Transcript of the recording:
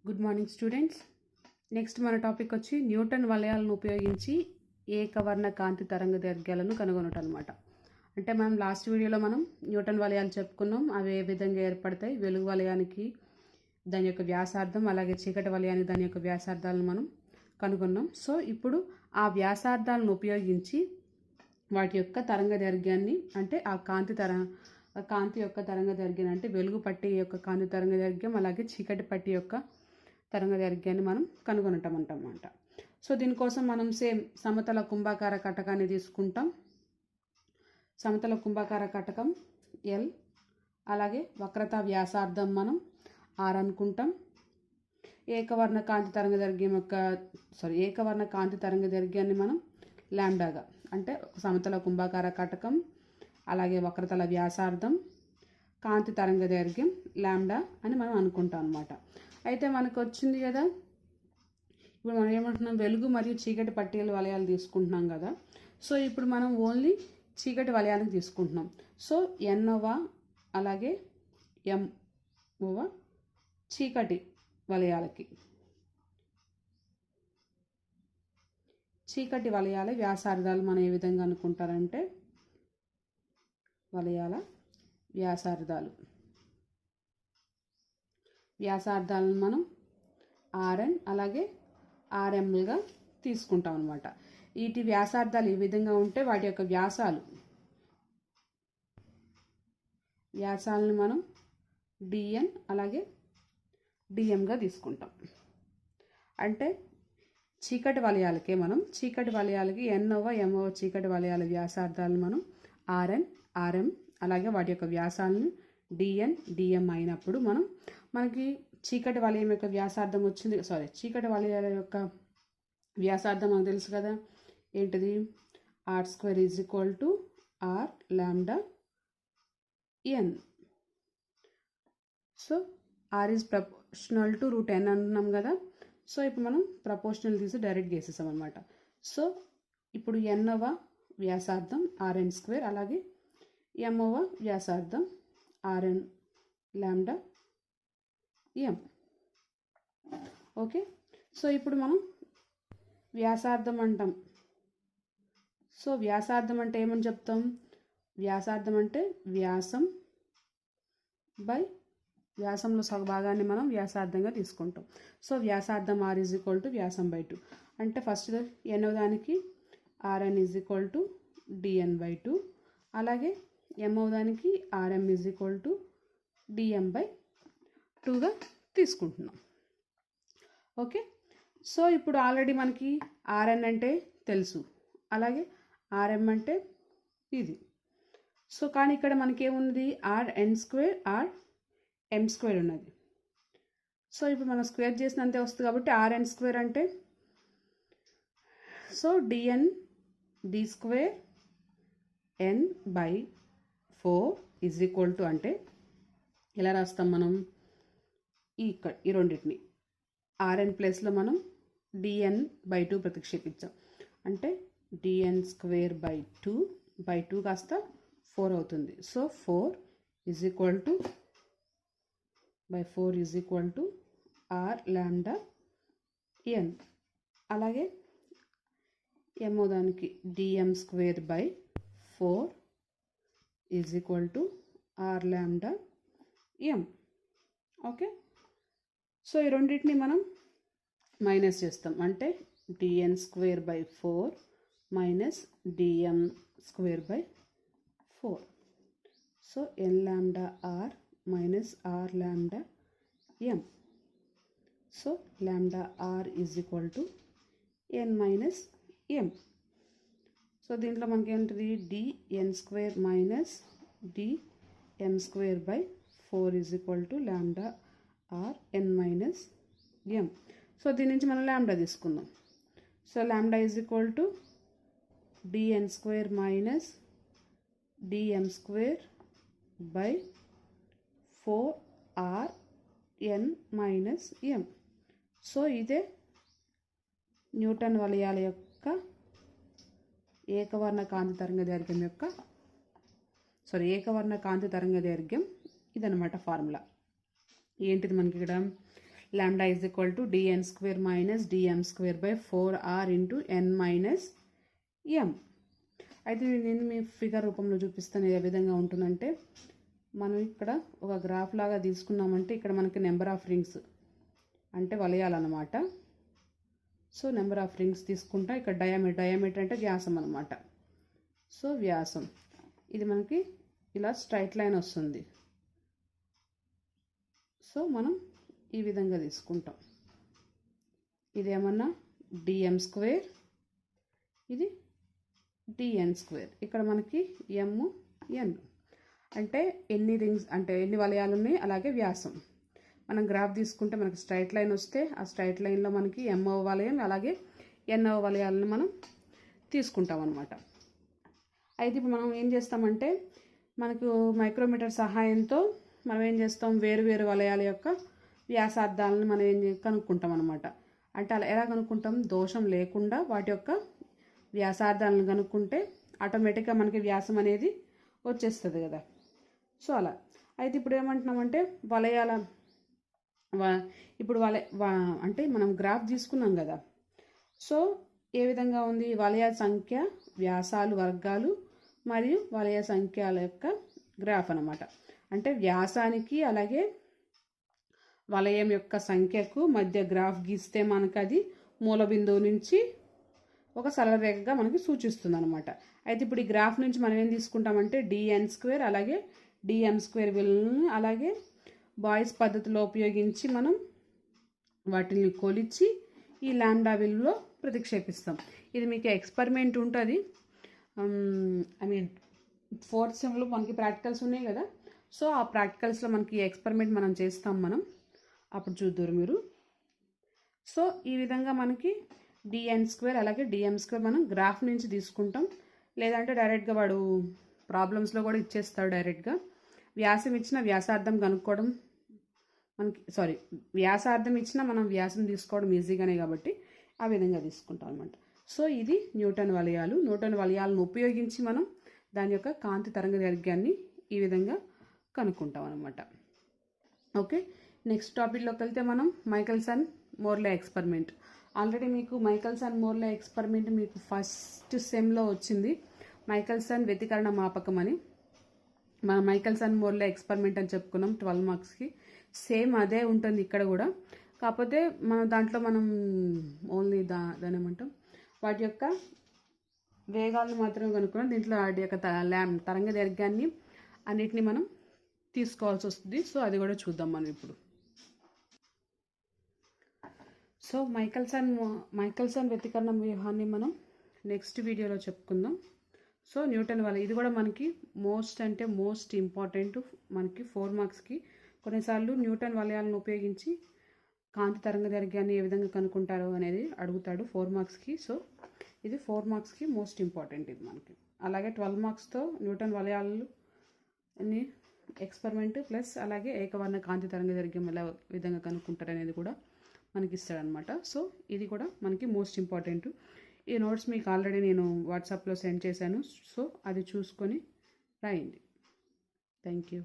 Good morning students. Next మన topic వచ్చి Newton వలయాలను ఉపయోగించి ఏకవర్ణ కాంతి తరంగదైర్ఘ్యాలను కనుగొనటం అనమాట. అంటే మనం లాస్ట్ వీడియోలో న్యూటన్ వలయాలు చెప్పుకున్నాం. అవి ఏ విధంగా ఏర్పడతాయి, వెలుగు వలయానికి దాని యొక్క వ్యాసార్థం, అలాగే చీకటి వలయానికి దాని యొక్క వ్యాసార్థాలను మనం కనుగొన్నాం. సో ఇప్పుడు ఆ వ్యాసార్థాలను ఉపయోగించి వాటి యొక్క తరంగదైర్ఘ్యాన్ని, అంటే ఆ కాంతి యొక్క తరంగదైర్ఘ్యం, అంటే వెలుగు పట్టి యొక్క కాంతి తరంగదైర్ఘ్యం, అలాగే చీకటి పట్టి యొక్క తరంగదైర్ఘ్యాన్ని మనం కనుగొనటం అంటమాట. సో దీనికోసం మనం సేమ్ సమతల కుంభాకార కటకాన్ని తీసుకుంటాం. సమతల కుంభాకార కటకం ఎల్, అలాగే వక్రత వ్యాసార్థం మనం ఆర్ అనుకుంటాం. ఏకవర్ణ కాంతి తరంగదైర్ఘ్యాన్ని మనం లాంబ్డాగా, అంటే సమతల కుంభాకార కటకం, అలాగే వక్రతల వ్యాసార్థం, కాంతి తరంగదైర్ఘ్యం లాంబ్డా అని మనం అనుకుంటాం అన్నమాట. అయితే మనకు వచ్చింది కదా, ఇప్పుడు మనం ఏమంటున్నాం, వెలుగు మరియు చీకటి పట్టీల వలయాలు తీసుకుంటున్నాం కదా. సో ఇప్పుడు మనం ఓన్లీ చీకటి వలయానికి తీసుకుంటున్నాం. సో ఎన్ఓవ అలాగే ఎంఓవ చీకటి వలయాలకి, చీకటి వలయాల వ్యాసార్థాలు మనం ఏ విధంగా అనుకుంటారంటే, వలయాల వ్యాసార్థాలను మనం ఆర్ఎన్ అలాగే ఆర్ఎంలుగా తీసుకుంటాం అనమాట. వీటి వ్యాసార్థాలు ఈ విధంగా ఉంటే వాటి యొక్క వ్యాసాలను మనం డిఎన్ అలాగే డిఎంగా తీసుకుంటాం. అంటే చీకటి వలయాలకి ఎన్ఓవ ఎంఓవ చీకటి వలయాల వ్యాసార్థాలను మనం ఆర్ఎన్ ఆర్ఎం అలాగే వాటి యొక్క వ్యాసాలను డిఎన్ డిఎం అయినప్పుడు మనకి చీకటి వలయం యొక్క వ్యాసార్థం వచ్చింది. చీకటి వలయాల యొక్క వ్యాసార్థం మనకు తెలుసు కదా, ఏంటిది? r² = r λ n. So r is proportional to √n అంటున్నాం కదా. సో ఇప్పుడు మనం ప్రపోర్షనల్ తీసి డైరెక్ట్ చేసేసాం అనమాట. సో ఇప్పుడు ఎన్ఓవ వ్యాసార్థం rn², అలాగే ఎంఓవ వ్యాసార్థం rn λ m. ఓకే, సో ఇప్పుడు మనం వ్యాసార్థం అంటాం. సో వ్యాసార్థం అంటే ఏమని చెప్తాం? వ్యాసార్థం అంటే వ్యాసం బై వ్యాసంలో సగ భాగాన్ని మనం వ్యాసార్థంగా తీసుకుంటాం. సో వ్యాసార్థం r = వ్యాసం బై 2. అంటే ఫస్ట్ ఎన్నో దానికి rn = dn/2, అలాగే ఎంఓ దానికి rm = dm/2గా తీసుకుంటున్నాం. ఓకే, సో ఇప్పుడు ఆల్రెడీ మనకి rn అంటే తెలుసు, అలాగే rm అంటే ఇది. సో కానీ ఇక్కడ మనకేముంది? rn² rm² ఉన్నది. సో ఇప్పుడు మనం స్క్వేర్ చేసినంతే వస్తుంది కాబట్టి rn² అంటే, సో dn d² n/4 అంటే ఎలా రాస్తాం మనం? ఇక్కడ ఈ రెండింటిని rn ప్లేస్లో మనం dn/2 ప్రతిక్షేపించాం. అంటే dn²/2 కాస్త 4 అవుతుంది. So 4 = r λ n. అలాగే ఏమో దానికి dm²/4 = r λ m. Okay, so ఈ రెండింటిని మనం మైనస్ చేస్తాం. అంటే dn²/4 minus dm²/4. So nλr minus r λ m. So λr = n minus m. So దీంట్లో మనకి ఏంటిది? dn² minus dm²/4 = λr n minus m. So దీని నుంచి మనం లాంబ్డా తీసుకుందాం. So lambda = dn² minus dm²/4 r n minus m. So ఇదే Newton వలయాల యొక్క ఏకవర్ణ కాంతి తరంగదైర్ఘ్యం ఇదనమాట ఫార్ములా. ఏంటిది మనకి ఇక్కడ? Lambda is equal to dn square minus dm square by 4r into n minus m. అయితే నేను మీ ఫిగర్ రూపంలో చూపిస్తాను ఏ విధంగా ఉంటుందంటే, మనం ఇక్కడ ఒక గ్రాఫ్ లాగా తీసుకున్నామంటే ఇక్కడ మనకి నెంబర్ ఆఫ్ రింగ్స్ అంటే వలయాలన్నమాట. సో నెంబర్ ఆఫ్ రింగ్స్ తీసుకుంటా, ఇక్కడ డయామీటర్ అంటే వ్యాసం అనమాట. సో వ్యాసం ఇది మనకి ఇలా స్ట్రైట్ లైన్ వస్తుంది. సో మనం ఈ విధంగా తీసుకుంటాం. ఇది ఏమన్నా dm స్క్వేర్, ఇది dn స్క్వేర్. ఇక్కడ మనకి m n అంటే ఎన్ని రింగ్స్ అంటే ఎన్ని వలయాలు ఉన్నాయి, అలాగే వ్యాసం. మనం గ్రాఫ్ తీసుకుంటే మనకి స్ట్రైట్ లైన్ వస్తే ఆ స్ట్రైట్ లైన్లో మనకి mవ వలయం అలాగే nవ వలయాలను మనం తీసుకుంటాం అన్నమాట. అయితే ఇప్పుడు మనం ఏం చేస్తామంటే, మనకు మైక్రోమీటర్ సహాయంతో మనం ఏం చేస్తాం, వేరు వలయాల యొక్క వ్యాసార్థాలను మనం కనుక్కుంటాం అనమాట. అంటే అలా ఎలా కనుక్కుంటాం, దోషం లేకుండా వాటి యొక్క వ్యాసార్థాలను కనుక్కుంటే ఆటోమేటిక్గా మనకి వ్యాసం అనేది వచ్చేస్తుంది కదా. సో అలా అయితే ఇప్పుడు ఏమంటున్నామంటే వలయాల ఇప్పుడు అంటే మనం గ్రాఫ్ తీసుకున్నాం కదా. సో ఏ విధంగా ఉంది, వలయ సంఖ్య, వ్యాసాలు వర్గాలు మరియు వలయ సంఖ్యల యొక్క గ్రాఫ్ అన్నమాట. అంటే వ్యాసానికి అలాగే వలయం యొక్క సంఖ్యకు మధ్య గ్రాఫ్ గీస్తే మనకు అది మూల బిందువు నుంచి ఒక సరళ రేఖగా మనకి సూచిస్తుంది అనమాట. అయితే ఇప్పుడు ఈ గ్రాఫ్ నుంచి మనం ఏం తీసుకుంటామంటే dn స్క్వేర్ అలాగే dm స్క్వేర్ విలువలను అలాగే బాయ్స్ పద్ధతిలో ఉపయోగించి మనం వాటిని కొలిచి ఈ లాంబ్డా విలువలో ప్రతిక్షేపిస్తాం. ఇది మీకు ఎక్స్పెరిమెంట్ ఉంటుంది. ఐ మీన్ 4th సెమ్లో మనకి ప్రాక్టికల్స్ ఉన్నాయి కదా. సో ఆ ప్రాక్టికల్స్లో మనకి ఎక్స్పెరిమెంట్ మనం చేస్తాం, మనం అప్పుడు చూద్దరు మీరు. సో ఈ విధంగా మనకి dn స్క్వేర్ అలాగే dm స్క్వేర్ మనం గ్రాఫ్ నుంచి తీసుకుంటాం, లేదంటే డైరెక్ట్గా వాడు ప్రాబ్లమ్స్లో కూడా ఇచ్చేస్తాడు డైరెక్ట్గా. వ్యాసం ఇచ్చిన వ్యాసార్థం కనుక్కోవడం మనకి వ్యాసార్థం ఇచ్చినా మనం వ్యాసం తీసుకోవడం ఈజీగానే కాబట్టి ఆ విధంగా తీసుకుంటాం అనమాట. సో ఇది న్యూటన్ వలయాలు. న్యూటన్ వలయాలను ఉపయోగించి మనం దాని యొక్క కాంతి తరంగ దైర్ఘ్యాన్ని ఈ విధంగా కనుక్కుంటాం అనమాట. ఓకే, నెక్స్ట్ టాపిక్లోకి వెళ్తే మనం మైకెల్సన్ మోర్లే ఎక్స్పెరిమెంట్. ఆల్రెడీ మీకు మైకెల్సన్ మోర్లే ఎక్స్పెరిమెంట్ మీకు ఫస్ట్ సెమ్లో వచ్చింది, మైకెల్సన్ వ్యతికరణ మాపకం అని. మనం మైకెల్సన్ మోర్లే ఎక్స్పెరిమెంట్ అని చెప్పుకున్నాం 12 మార్క్స్కి. సేమ్ అదే ఉంటుంది ఇక్కడ కూడా, కాకపోతే మన దాంట్లో మనం ఓన్లీ దాని ఏమంటాం, వాటి యొక్క వేగాలను మాత్రమే కనుక్కున్నాం. దీంట్లో వాటి యొక్క తరంగ దైర్ఘ్యాన్ని అన్నిటిని మనం తీసుకోవాల్సి వస్తుంది. సో అది కూడా చూద్దాం మనం ఇప్పుడు. సో మైకెల్సన్ వ్యతికరణ వ్యూహాన్ని మనం నెక్స్ట్ వీడియోలో చెప్పుకుందాం. సో న్యూటన్ వలయం ఇది కూడా మనకి మోస్ట్ ఇంపార్టెంట్ మనకి 4 మార్క్స్కి. కొన్నిసార్లు న్యూటన్ వలయాలను ఉపయోగించి కాంతి తరంగ దైర్ఘ్యాన్ని ఏ విధంగా కనుక్కుంటారు అనేది అడుగుతాడు 4 మార్క్స్కి. సో ఇది 4 మార్క్స్కి మోస్ట్ ఇంపార్టెంట్ ఇది మనకి. అలాగే 12 మార్క్స్తో న్యూటన్ వలయాలు ఎక్స్పెరిమెంట్ ప్లస్ అలాగే ఏకవర్ణ కాంతి తరంగ దైర్ఘ్యం ఎలా విధంగా కనుక్కుంటారు అనేది కూడా మనకి ఇస్తాడనమాట. సో ఇది కూడా మనకి మోస్ట్ ఇంపార్టెంట్. ఈ నోట్స్ మీకు ఆల్రెడీ నేను వాట్సాప్లో సెండ్ చేశాను. సో అది చూసుకొని రాయండి. Thank you.